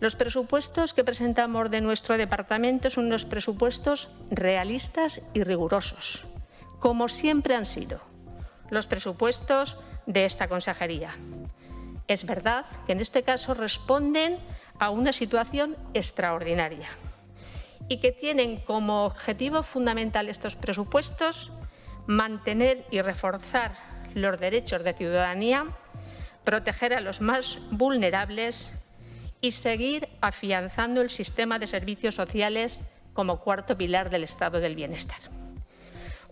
Los presupuestos que presentamos de nuestro departamento son unos presupuestos realistas y rigurosos, como siempre han sido los presupuestos de esta consejería. Es verdad que en este caso responden a una situación extraordinaria y que tienen como objetivo fundamental estos presupuestos mantener y reforzar los derechos de ciudadanía, proteger a los más vulnerables y seguir afianzando el sistema de servicios sociales como cuarto pilar del estado del bienestar.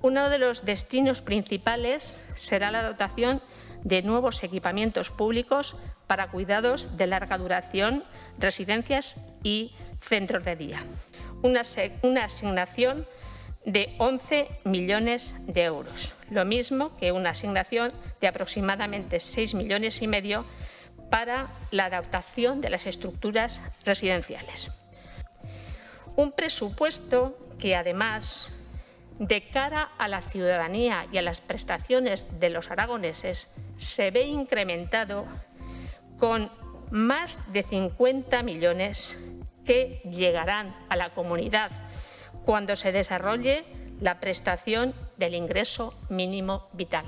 Uno de los destinos principales será la dotación de nuevos equipamientos públicos para cuidados de larga duración, residencias y centros de día. Una asignación de 11 millones de euros, lo mismo que una asignación de aproximadamente 6,5 millones para la adaptación de las estructuras residenciales. Un presupuesto que, además, de cara a la ciudadanía y a las prestaciones de los aragoneses, se ve incrementado con más de 50 millones que llegarán a la comunidad cuando se desarrolle la prestación del ingreso mínimo vital.